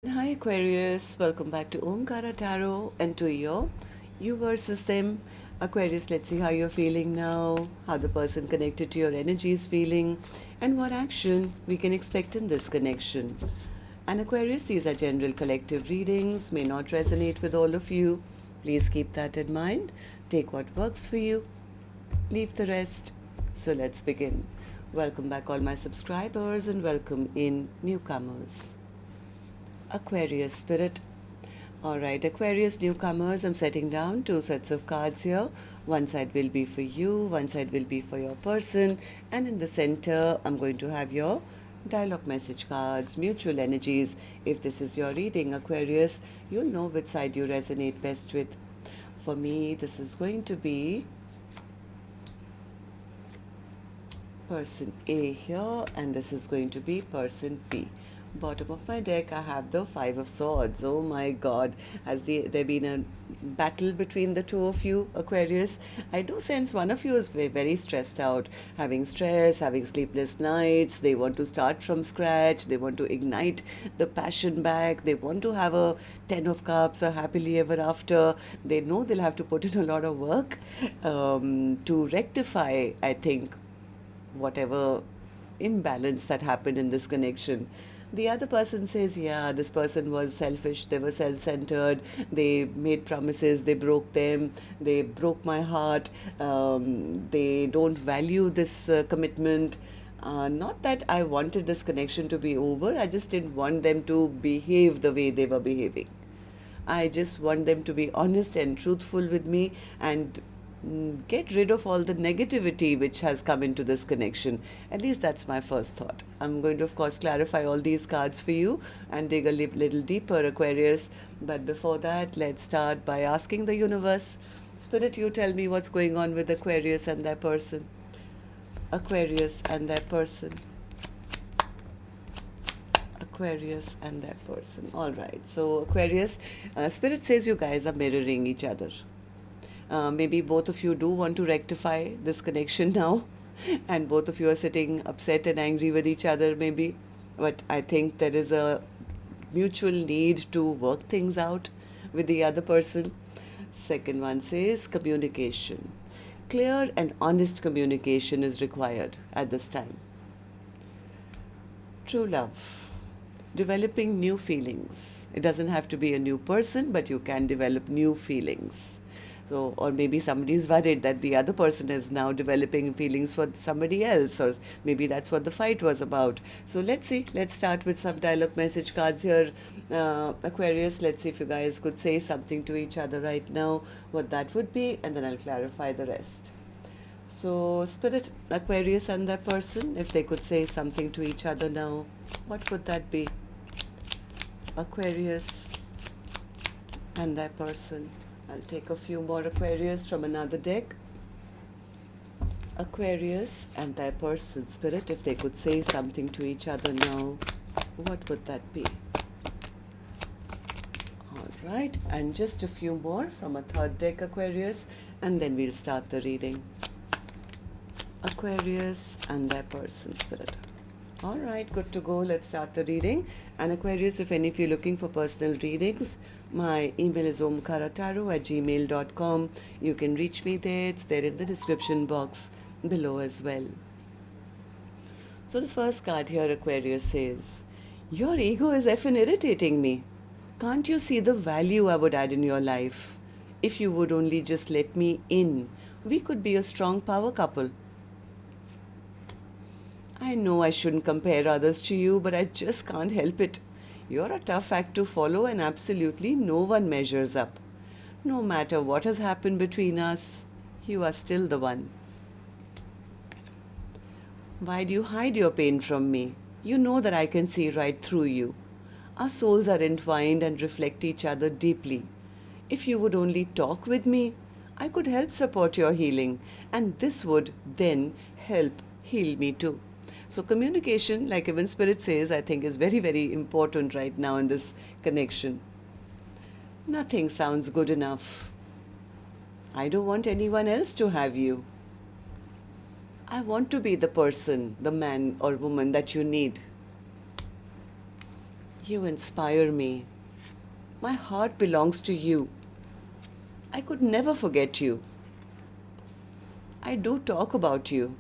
Hi Aquarius, welcome back to Omkaratarot and to your you versus them. Aquarius, let's see how you're feeling now, how the person connected to your energy is feeling, and what action we can expect in this connection. And Aquarius, these are general collective readings, may not resonate with all of you. Please keep that in mind. Take what works for you, leave the rest. So let's begin. Welcome back, all my subscribers, and welcome in newcomers. Aquarius spirit. Alright, Aquarius newcomers, I'm setting down two sets of cards here. One side will be for you, one side will be for your person, and in the center, I'm going to have your dialogue message cards, mutual energies. If this is your reading, Aquarius, you'll know which side you resonate best with. For me, this is going to be person A here, and this is going to be person B. Bottom of my deck, I have the Five of Swords. Oh my God, has there been a battle between the two of you, Aquarius? I do sense one of you is very stressed out, having stress, having sleepless nights. They want to start from scratch. They want to ignite the passion back. They want to have a 10 of Cups, a happily ever after. They know they'll have to put in a lot of work to rectify, I think, whatever imbalance that happened in this connection. The other person says, yeah, this person was selfish, they were self-centered, they made promises, they broke them, they broke my heart, they don't value this commitment. Not that I wanted this connection to be over, I just didn't want them to behave the way they were behaving. I just want them to be honest and truthful with me and get rid of all the negativity which has come into this connection. At least that's my first thought. I'm going to, of course, clarify all these cards for you and dig a little deeper, Aquarius. But before that, let's start by asking the universe, Spirit, you tell me what's going on with Aquarius and their person. Aquarius and their person. Aquarius and their person. All right. So, Aquarius, Spirit says you guys are mirroring each other. Maybe both of you do want to rectify this connection now, and both of you are sitting upset and angry with each other, maybe. But I think there is a mutual need to work things out with the other person. Second one says communication. Clear and honest communication is required at this time. True love. Developing new feelings. It doesn't have to be a new person, but you can develop new feelings. So, or maybe somebody is worried that the other person is now developing feelings for somebody else, or maybe that's what the fight was about. So let's see. Let's start with some dialogue message cards here, Aquarius. Let's see if you guys could say something to each other right now, what that would be, and then I'll clarify the rest. So, Spirit, Aquarius and that person, if they could say something to each other now, what would that be? Aquarius and that person. I'll take a few more Aquarius from another deck. Aquarius and their person, Spirit, if they could say something to each other now, what would that be? All right, and just a few more from a third deck, Aquarius, and then we'll start the reading. Aquarius and their person, Spirit. All right, good to go. Let's start the reading. And Aquarius, if any of you are looking for personal readings, my email is omkaratarot@gmail.com. You can reach me there. It's there in the description box below as well. So the first card here, Aquarius, says, your ego is effing irritating me. Can't you see the value I would add in your life? If you would only just let me in, we could be a strong power couple. I know I shouldn't compare others to you, but I just can't help it. You're a tough act to follow and absolutely no one measures up. No matter what has happened between us, you are still the one. Why do you hide your pain from me? You know that I can see right through you. Our souls are entwined and reflect each other deeply. If you would only talk with me, I could help support your healing, and this would then help heal me too. So communication, like even Spirit says, I think is very important right now in this connection. Nothing sounds good enough. I don't want anyone else to have you. I want to be the person, the man or woman that you need. You inspire me. My heart belongs to you. I could never forget you. I do talk about you.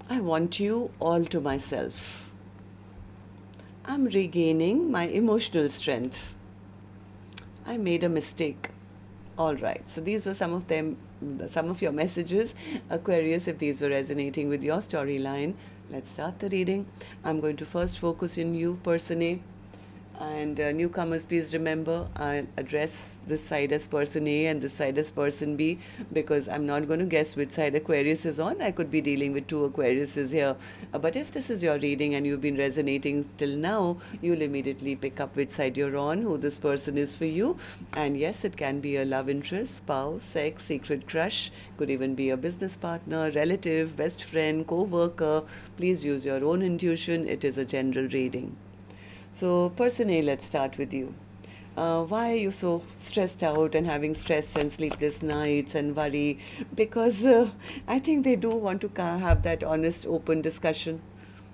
I want you all to myself. I'm regaining my emotional strength. I made a mistake. All right, so these were some of them, some of your messages, Aquarius. If these were resonating with your storyline, let's start the reading. I'm going to first focus on you, person A. And newcomers, please remember, I'll address this side as person A and this side as person B, because I'm not going to guess which side Aquarius is on. I could be dealing with two Aquariuses here. But if this is your reading and you've been resonating till now, you'll immediately pick up which side you're on, who this person is for you. And yes, it can be a love interest, spouse, sex, secret crush, could even be a business partner, relative, best friend, co-worker. Please use your own intuition. It is a general reading. So, person A, let's start with you. Why are you so stressed out and having stress and sleepless nights and worry? Because I think they do want to have that honest, open discussion.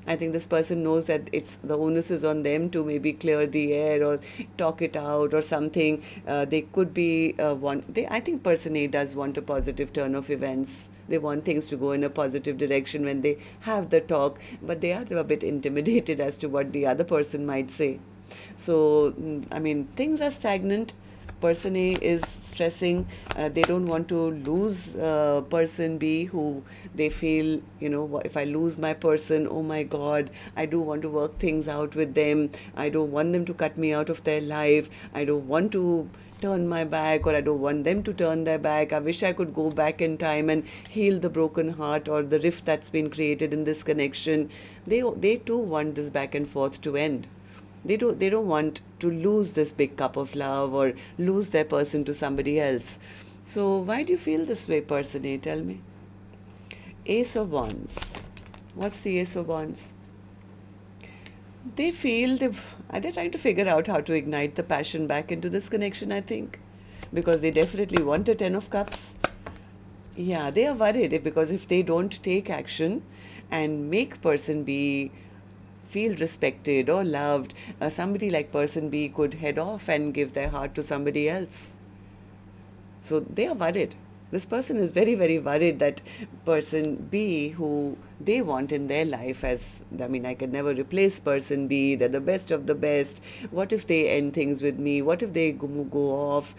I think this person knows that it's the onus is on them to maybe clear the air or talk it out or something. They could be I think person A does want a positive turn of events. They want things to go in a positive direction when they have the talk, but they are a bit intimidated as to what the other person might say. So, I mean, things are stagnant. Person A is stressing. They don't want to lose person B, who they feel, if I lose my person, oh my God, I do want to work things out with them. I don't want them to cut me out of their life. I don't want to turn my back, or I don't want them to turn their back. I wish I could go back in time and heal the broken heart or the rift that's been created in this connection. They too want this back and forth to end. They don't want to lose this big cup of love or lose their person to somebody else. So why do you feel this way, person A? Tell me. Ace of Wands. What's the Ace of Wands? They feel they're trying to figure out how to ignite the passion back into this connection, I think, because they definitely want a Ten of Cups. Yeah, they are worried because if they don't take action and make person B feel respected or loved, somebody like person B could head off and give their heart to somebody else. So they are worried. This person is very, very worried that person B, who they want in their life I can never replace person B. They're the best of the best. What if they end things with me? What if they go off?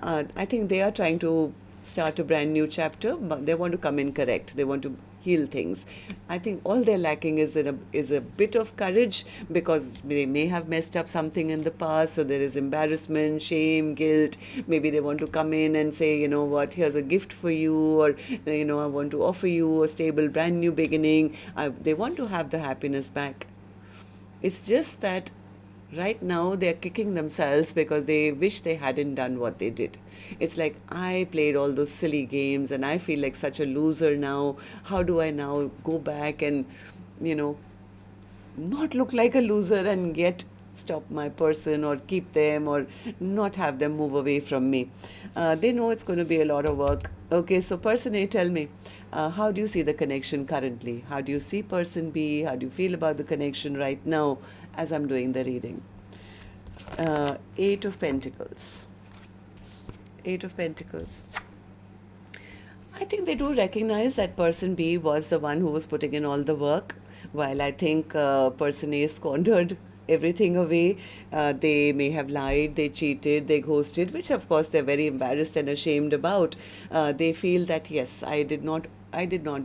I think they are trying to start a brand new chapter, but they want to come in correct. They want to heal things. I think all they're lacking is a bit of courage, because they may have messed up something in the past, so there is embarrassment, shame, guilt. Maybe they want to come in and say, what, here's a gift for you, or I want to offer you a stable brand new beginning. They want to have the happiness back. It's just that right now they're kicking themselves because they wish they hadn't done what they did. It's like, I played all those silly games and I feel like such a loser now. How do I now go back and, not look like a loser and yet stop my person or keep them or not have them move away from me? They know it's going to be a lot of work. Okay, so person A, tell me, how do you see the connection currently? How do you see person B? How do you feel about the connection right now as I'm doing the reading? Eight of Pentacles. Eight of Pentacles. I think they do recognize that person B was the one who was putting in all the work, while I think person A squandered everything away. They may have lied, they cheated, they ghosted, which of course they're very embarrassed and ashamed about. They feel that, yes, I did not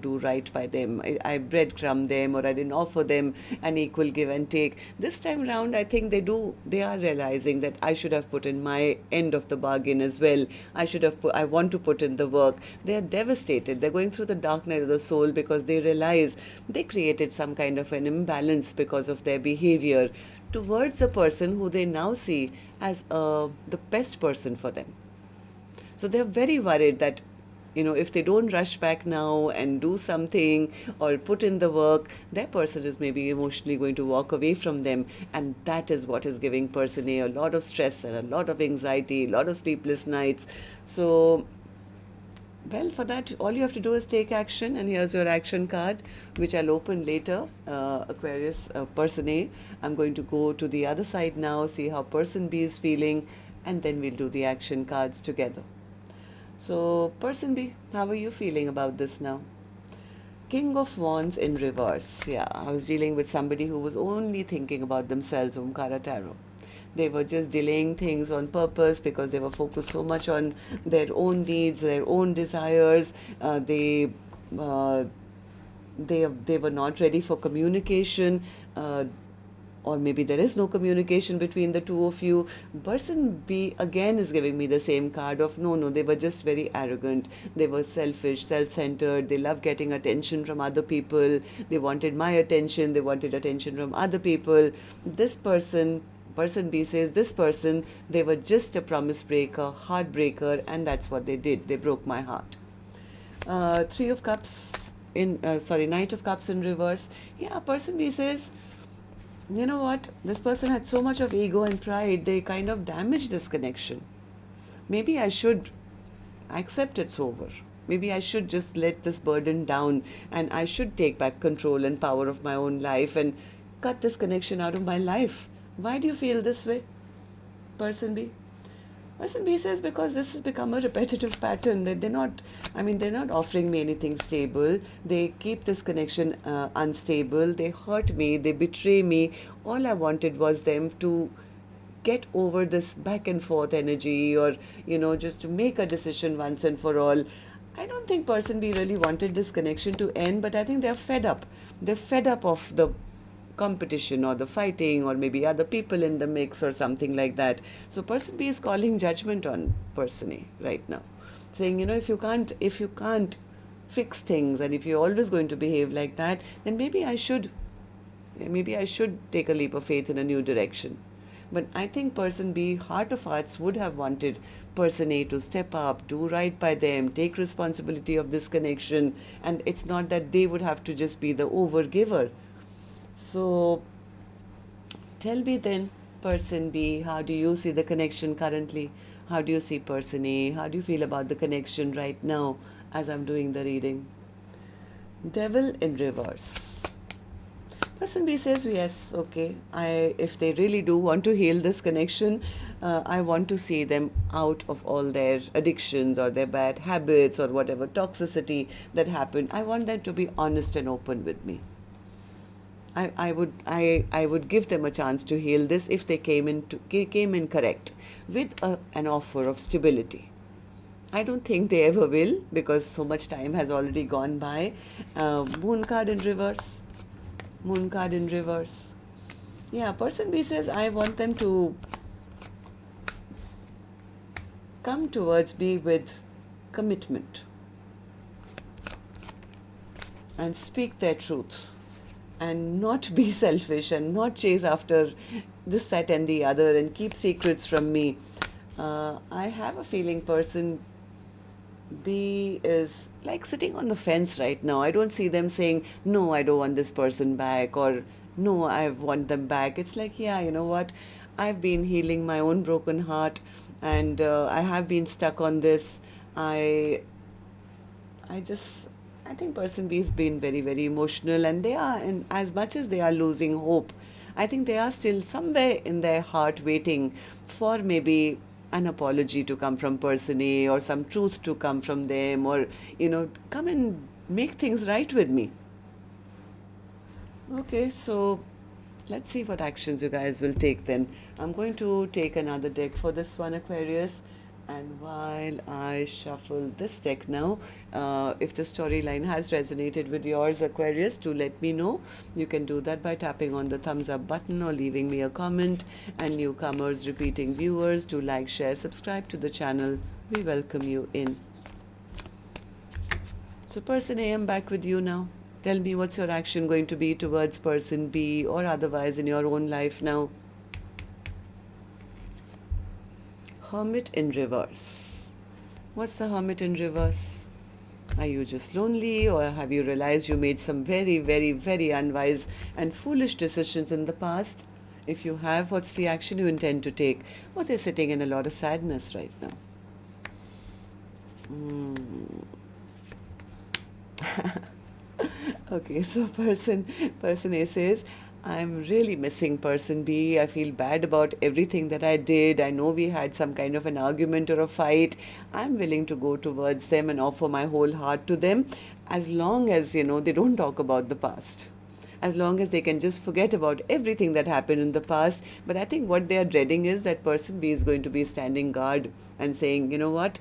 do right by them. I breadcrumbed them, or I didn't offer them an equal give and take. This time round, I think they are realizing that I should have put in my end of the bargain as well. I want to put in the work. They are devastated. They're going through the dark night of the soul because they realize they created some kind of an imbalance because of their behavior towards a person who they now see as the best person for them. So they're very worried that, if they don't rush back now and do something or put in the work, their person is maybe emotionally going to walk away from them. And that is what is giving person A a lot of stress and a lot of anxiety, a lot of sleepless nights. So Well, for that, all you have to do is take action, and here's your action card, which I'll open later. Aquarius, person A. I'm going to go to the other side now, see how person B is feeling, and then we'll do the action cards together. So, person B, how are you feeling about this now? King of Wands in reverse. Yeah, I was dealing with somebody who was only thinking about themselves, Omkaratarot. They were just delaying things on purpose because they were focused so much on their own needs, their own desires. Uh, they were not ready for communication. Or maybe there is no communication between the two of you. Person B again is giving me the same card of no, they were just very arrogant. They were selfish, self-centered. They love getting attention from other people. They wanted my attention. They wanted attention from other people. This person B says, this person, they were just a promise breaker, heartbreaker, and that's what they did. They broke my heart. Three of Cups in, Knight of Cups in reverse. Yeah, person B says, you know what, this person had so much of ego and pride, they kind of damaged this connection. Maybe I should accept it's over. Maybe I should just let this burden down, and I should take back control and power of my own life and cut this connection out of my life. Why do you feel this way, person B? Person B says, because this has become a repetitive pattern. They're not offering me anything stable. They keep this connection unstable. They hurt me. They betray me. All I wanted was them to get over this back and forth energy, or, just to make a decision once and for all. I don't think person B really wanted this connection to end, but I think they're fed up. They're fed up of the competition or the fighting, or maybe other people in the mix or something like that. So person B is calling judgment on person A right now, saying, if you can't fix things, and if you're always going to behave like that, then maybe I should take a leap of faith in a new direction. But I think person B, heart of hearts, would have wanted person A to step up, do right by them, take responsibility of this connection, and it's not that they would have to just be the overgiver. So tell me then, person B, how do you see the connection currently? How do you see person A? How do you feel about the connection right now as I'm doing the reading? Devil in reverse. Person B says, yes, okay, if they really do want to heal this connection, I want to see them out of all their addictions or their bad habits or whatever toxicity that happened. I want them to be honest and open with me. I would give them a chance to heal this if they came in correct with an offer of stability. I don't think they ever will, because so much time has already gone by. Moon card in reverse. Moon card in reverse. Yeah, person B says, I want them to come towards me with commitment and speak their truth, and not be selfish and not chase after this, that, and the other, and keep secrets from me. I have a feeling person B is like sitting on the fence right now. I don't see them saying, no, I don't want this person back, or no, I want them back. It's like, yeah, you know what? I've been healing my own broken heart, and I have been stuck on this. I think person B has been very, very emotional, and and as much as they are losing hope, I think they are still somewhere in their heart waiting for maybe an apology to come from person A, or some truth to come from them, or, come and make things right with me. Okay, so let's see what actions you guys will take then. I'm going to take another deck for this one, Aquarius. And while I shuffle this deck now, if the storyline has resonated with yours, Aquarius, do let me know. You can do that by tapping on the thumbs up button or leaving me a comment. And newcomers, repeating viewers, do like, share, subscribe to the channel. We welcome you in. So person A, I'm back with you now. Tell me, what's your action going to be towards person B, or otherwise in your own life now? Hermit in reverse. What's the Hermit in reverse? Are you just lonely, or have you realized you made some very, very, very unwise and foolish decisions in the past? If you have, what's the action you intend to take? Or they're sitting in a lot of sadness right now. Okay, so person A says, I'm really missing person B. I feel bad about everything that I did. I know we had some kind of an argument or a fight. I'm willing to go towards them and offer my whole heart to them, as long as, they don't talk about the past. As long as they can just forget about everything that happened in the past. But I think what they are dreading is that person B is going to be standing guard and saying, you know what?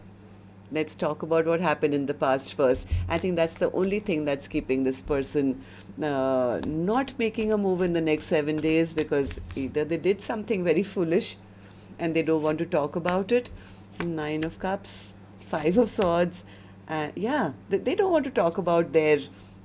Let's talk about what happened in the past first. I think that's the only thing that's keeping this person not making a move in the next 7 days, because either they did something very foolish and they don't want to talk about it. Nine of Cups, Five of Swords. They don't want to talk about their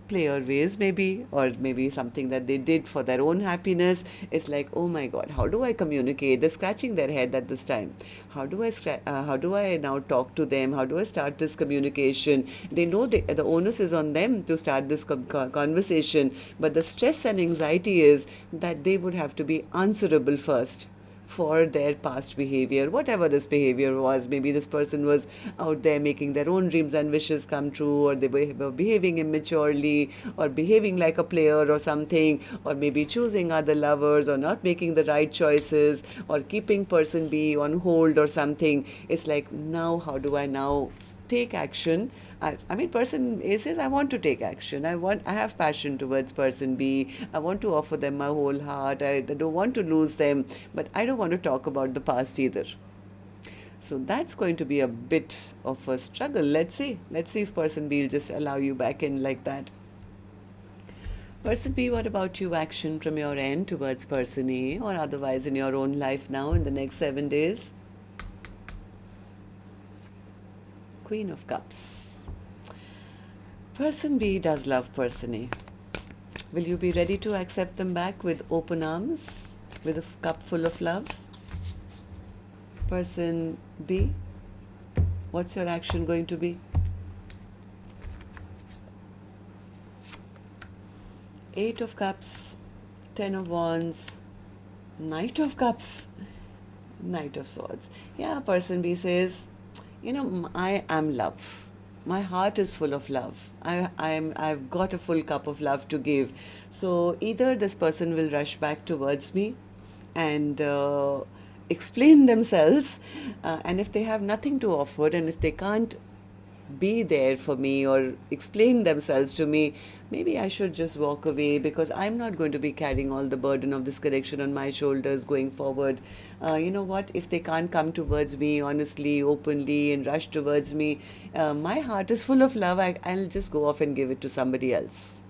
player ways, maybe, or maybe something that they did for their own happiness. It's like, oh my God, how do I communicate? They're scratching their head at this time. How do I now talk to them? How do I start this communication? They know the onus is on them to start this conversation, but the stress and anxiety is that they would have to be answerable first for their past behavior, whatever this behavior was. Maybe this person was out there making their own dreams and wishes come true, or they were behaving immaturely, or behaving like a player or something, or maybe choosing other lovers, or not making the right choices, or keeping person B on hold or something. It's like, now how do I now take action? I mean, person A says, I want to take action. I have passion towards person B. I want to offer them my whole heart. I don't want to lose them, but I don't want to talk about the past either. So that's going to be a bit of a struggle. Let's see if person B will just allow you back in like that. Person B, what about you? Action from your end towards person A, or otherwise in your own life now in the next 7 days? Queen of Cups. Person B does love person A. Will you be ready to accept them back with open arms, with a cup full of love? Person B, what's your action going to be? Eight of Cups, Ten of Wands, Knight of Cups, Knight of Swords. Yeah, person B says, I am love. My heart is full of love. I've got a full cup of love to give. So either this person will rush back towards me and explain themselves, and if they have nothing to offer, and if they can't be there for me or explain themselves to me, maybe I should just walk away, because I'm not going to be carrying all the burden of this connection on my shoulders going forward. You know what? If they can't come towards me honestly, openly, and rush towards me, my heart is full of love. I'll just go off and give it to somebody else.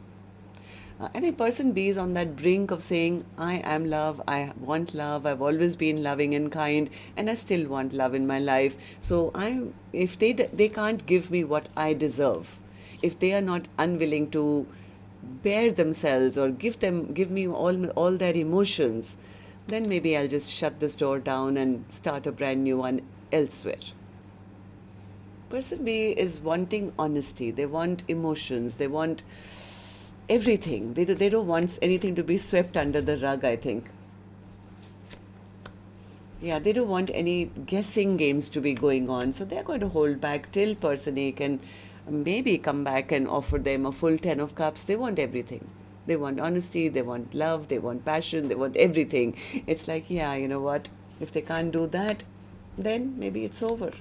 I think person B is on that brink of saying, I am love, I want love, I've always been loving and kind, and I still want love in my life. So if they can't give me what I deserve, if they are not unwilling to bear themselves or give me all their emotions, then maybe I'll just shut this door down and start a brand new one elsewhere. Person B is wanting honesty. They want emotions. They want everything. They don't want anything to be swept under the rug, I think. Yeah, they don't want any guessing games to be going on. So they're going to hold back till person A can maybe come back and offer them a full 10 of Cups. They want everything. They want honesty, they want love, they want passion, they want everything. It's like, yeah, you know what? If they can't do that, then maybe it's over.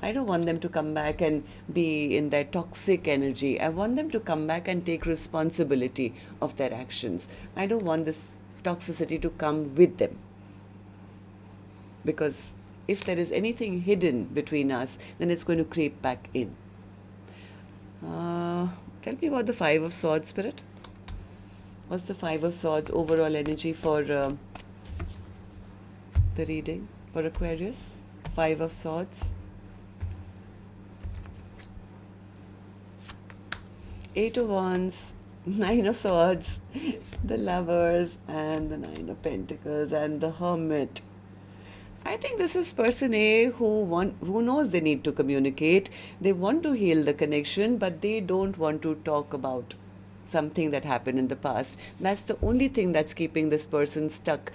I don't want them to come back and be in their toxic energy. I want them to come back and take responsibility of their actions. I don't want this toxicity to come with them. Because if there is anything hidden between us, then it's going to creep back in. Tell me about the Five of Swords, Spirit. What's the Five of Swords overall energy for the reading for Aquarius? Five of Swords. Eight of Wands, Nine of Swords, the Lovers, and the Nine of Pentacles, and the Hermit. I think this is person A who knows they need to communicate. They want to heal the connection, but they don't want to talk about something that happened in the past. That's the only thing that's keeping this person stuck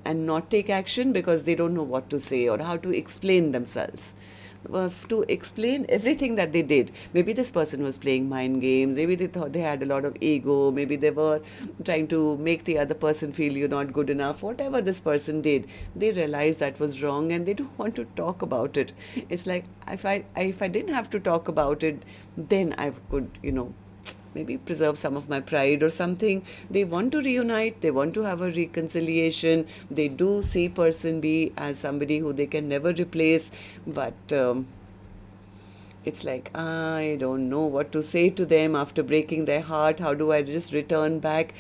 and not take action, because they don't know what to say or how to explain themselves. to explain everything that they did. Maybe this person was playing mind games. Maybe they thought they had a lot of ego. Maybe they were trying to make the other person feel you're not good enough. Whatever this person did, they realized that was wrong and they don't want to talk about it. It's like if I didn't have to talk about it, then I could, maybe preserve some of my pride or something. They want to reunite, they want to have a reconciliation. They do see person B as somebody who they can never replace, but it's like, I don't know what to say to them after breaking their heart. How do I just return back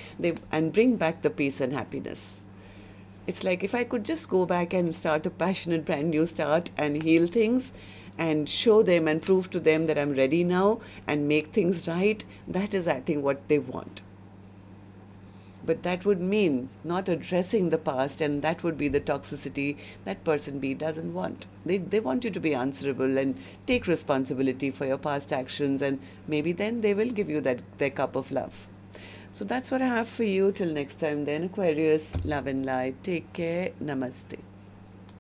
and bring back the peace and happiness? It's like if I could just go back and start a passionate brand new start and heal things and show them and prove to them that I'm ready now and make things right, that is, I think, what they want. But that would mean not addressing the past, and that would be the toxicity that person B doesn't want. They want you to be answerable and take responsibility for your past actions, and maybe then they will give you their cup of love. So that's what I have for you. Till next time then, Aquarius, love and light. Take care. Namaste.